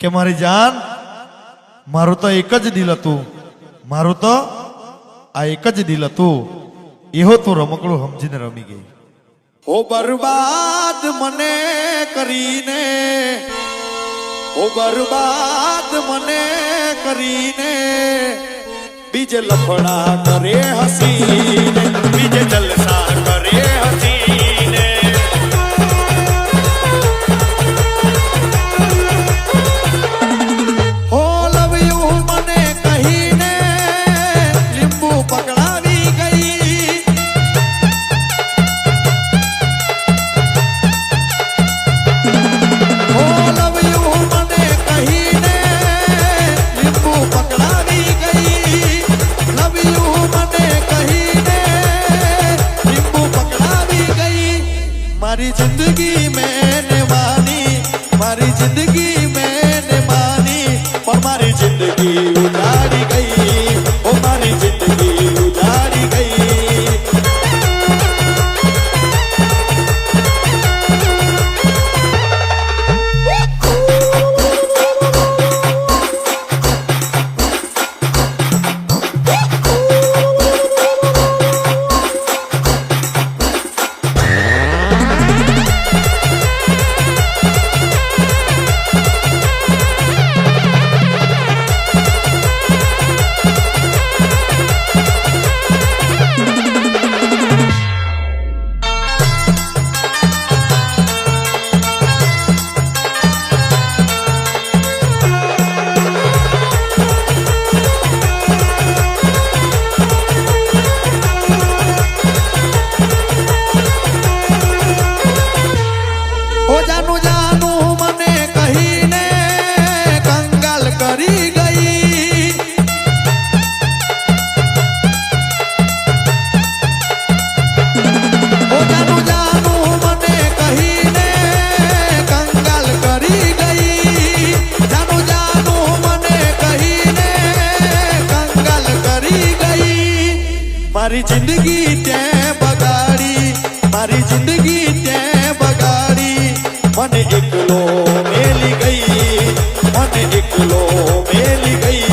કે મારી જાન મારું તો એક જ દિલ હતું, મારું તો આ એક જ દિલ હતું, એહો તું રમકડું સમજીને રમી ગઈ. હો બરબાદ મને કરીને, હો બરબાદ મને કરીને, બીજે લફડા કરે હસીને, બીજે જલસા કરે હસીને. હો લવ યુ મને કહીને લીંબુ પકડાવી ગઈ. હો લવ યુ મને કહીને લીંબુ પકડાવી ગઈ. લવ યુ મને કહીને લીંબુ પકડાવી ગઈ. મારી જિંદગી મેને માની, મારી જિંદગી મેને માની, પણ મારી જિંદગી ઉજાડી ગઈ. ઓ મારી જિંદગી ઉજાડી ગઈ. ઓ જાનુ જાનુ મને કહીને કંગાલ કરી ગઈ. ઓ જાનુ જાનુ મને કહીને કંગાલ કરી ગઈ. જાનુ જાનુ મને કહીને કંગાલ કરી ગઈ. મારી જિંદગી તે બગાડી, મારી જિંદગી તે બગાડી. મને એકલો મેલી ગઈ, મને એકલો મેલી ગઈ.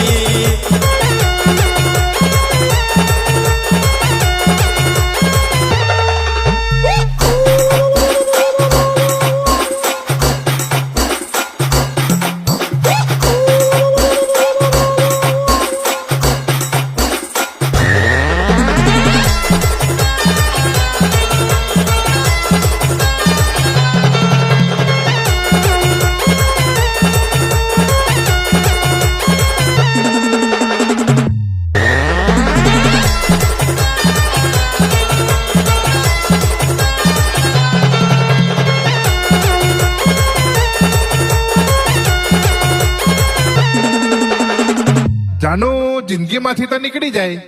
જાનુ જિંદગીમાંથી તો નીકળી જાય,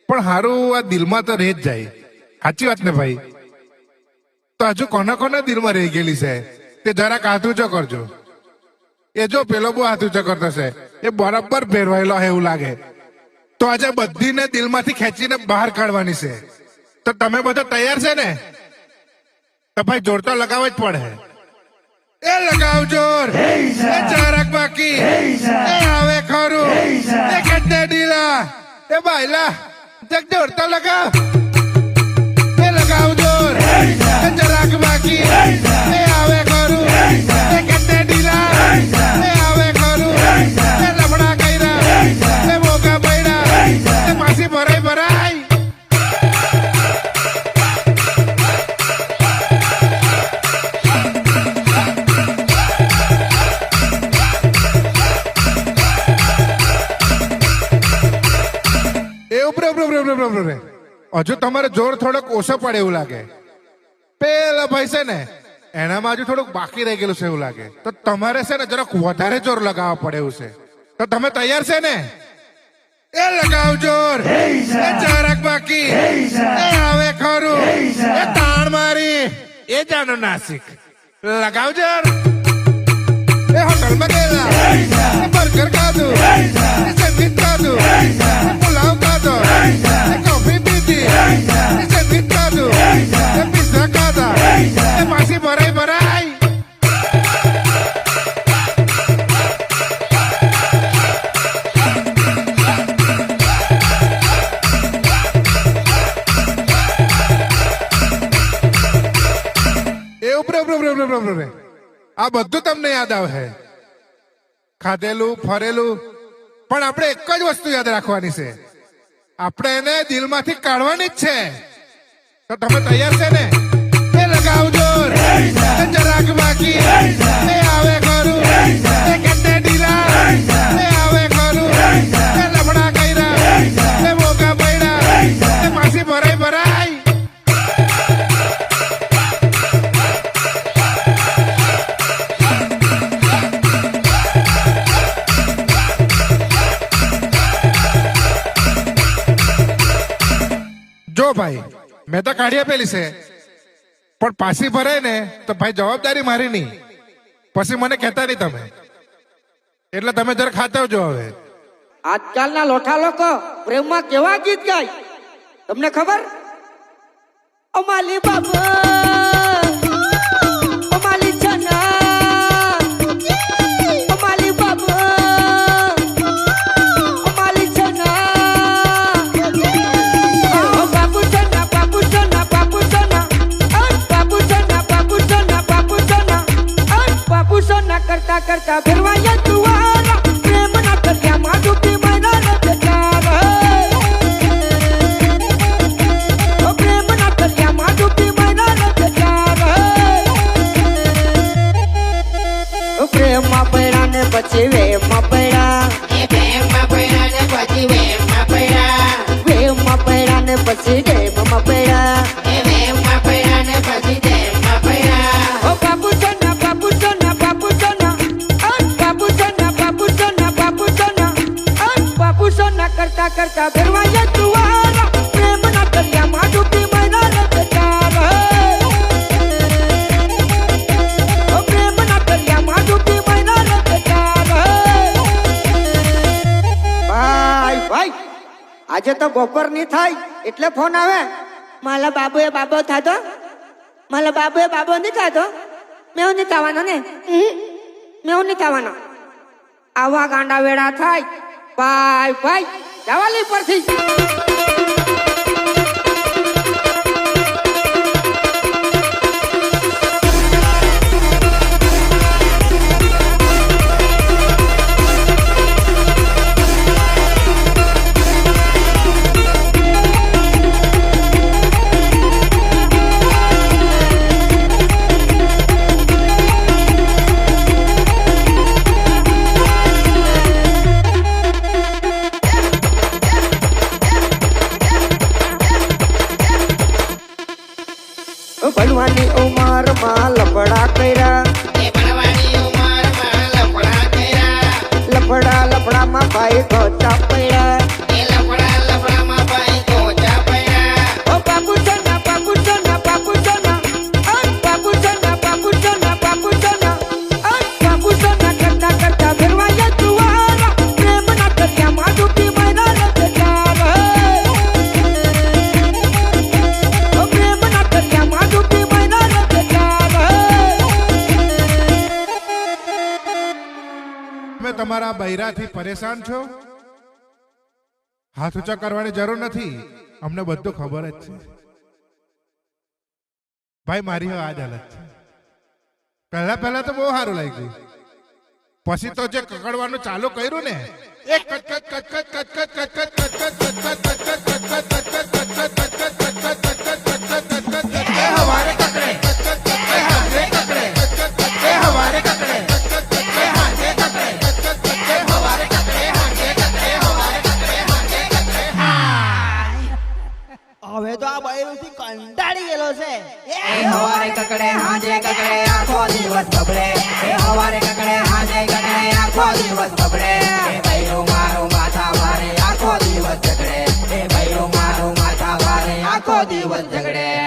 પણ હારું આ દિલમાં તો રહી જ જાય. સાચી વાત ને ભાઈ? તો હજુ કોના કોના દિલમાં રહી ગયેલી છે તે જરાક હાથ ઊંચો કરજો. એ જો પેલો બહુ હાથ ઊંચો કરતો છે, એ બરાબર ફેરવાયેલો છે એવું લાગે. તો આજે બધીને દિલમાંથી ખેંચીને બહાર કાઢવાની છે. તો તમે બધા તૈયાર છે ને? તો ભાઈ જોર તો લગાવવો જ પડે. એ લગાવ જોર, એ જરાક બાકી, એ આવે ખરું, એ કેટલે ઢીલા, એ બાયલા જગ જોર તો લગાવ. એ લગાવ જોર, એ જરાક બાકી, એ આવે ખરું, એ કેટલે ઢીલા, એ આવે ખરું, એ લફડા કર્યા, એ મોગા પડ્યા, એ પાછી ભરાઈ ભરાઈ. હજુ તમારે જોર થોડોક ઓછો પડે એવું લાગે. પેલા ભાઈ છે ને એનામાં હજુ થોડુંક બાકી રહી ગયેલું છે એવું લાગે. તો તમારે છે ને જરાક વધારે જોર લગાવવા પડે એવું છે. તો તમે તૈયાર છે ને? એ લગાવ જોર, એ જરાક બાકી, એ આવે ખરું, એ તાણ મારી, એ જાનો નાસિક. લગાવ જોર. એ હોટલમાં ગયેલા, એ બર્ગર ખાધું, એ સંગીત ખાધું, એ પુલાવ ખાધો, એ કોફી પીધી, એ સંગીત ખાધું, એ પિઝા ખાધા, એ પાછી ભરાઈ ભરાઈ. રે આ બધું તમને યાદ આવે ખાધેલું ફરેલું પણ આપણે એક જ વસ્તુ યાદ રાખવાની છે આપણે એને દિલમાંથી કાઢવાની જ છે તો તમે તૈયાર છે ને એ લગાવજો જરાક બાકી એ આવે ખરું એ કેતે ઢીલા એ આવે ખરું એ લફડા કર્યા એ મોકા પડ્યા એ માસી ભરાઈ ભરાઈ જો ભાઈ મેં તો કાઢી આપેલી છે પણ પાછી ભરાય ને તો ભાઈ જવાબદારી મારી નહીં પછી મને કહેતા નહીં તમે એટલે તમે જરા ખાતા આવજો હવે આજકાલના લોઠા લોકો પ્રેમમાં કેવા ગીત ગાય તમને ખબર? અમાલી બાબા અમાલી ચના અમાલી બાબા અમાલી ચના બાબુ ચના બાબુ ચના બાબુ ચના બાબુ ચના બાબુ ચના બાબુ ચના બાબુ ચના કરતા કરતા ફેરવાયા તુવારા પ્રેમ ના કર્યા માડુકી મૈના ને બેચાર ઓ પ્રેમ ના કર્યા માડુકી મૈના ને બેચાર ઓ પ્રેમ માં પડ્યા ને પછી વેમ માં પડ્યા વેમ માં પડ્યા ને પછી ગેમ માં પડ્યા ઓ બાબુ ચના બાબુ ચના બાબુ ચના બાબુ ચના બાબુ ચના બાબુ ચના બાબુ ચના કરતા કરતા ફેરવાયા તુવારા પ્રેમ ના કર્યા માડુકી મૈના ને બેચાર ઓ પ્રેમ ના કર્યા માડુકી મૈના ને બેચાર ભાઈ આજે તો બપોર ની થાય એટલે ફોન આવે મારા બાબુએ બાબો થાતો મારા બાબુએ બાબો નહીં થાતો મેં નહીં થવાનો ને મેં નહીં થવાનો આવા ગાંડા વેડા થાય ભાઈ જવાલી પરથી ભણવાની ઉંમરમાં લફડા કર્યા લફડામાં ભાઈ ગોચા પડ્યા ઓ બાબુ ચના બાબુ ચના બાબુ ચના બાબુ ચના બાબુ ચના બાબુ ચના બાબુ ચના કરતા કરતા ફેરવાયા તુવારા પ્રેમ ના કર્યા માડુકી મૈના ને બેચાર ઓ પ્રેમ ના કર્યા માડુકી મૈના ને બેચાર તમે તમારા બૈરાથી પરેશાન છો હાથ ઊંચા કરવાની જરૂર નથી અમને બધું ખબર જ છે ભાઈ મારી હવે આ જ હાલત છે પહેલા તો બહુ સારું લાગ્યું પછી તો જે કકડવાનું ચાલુ કર્યું ને એ હવે તો આ બૈરુથી કંટાળી ગયેલો છે એ હવારે કકડે હાજે કકડે આખો દિવસ બબડે એ હવારે કકડે હાજે કકડે આખો દિવસ બબડે એ બૈરું મારું માથા વારે આખો દિવસ ઝગડે એ બૈરું મારું માથા વારે આખો દિવસ ઝગડે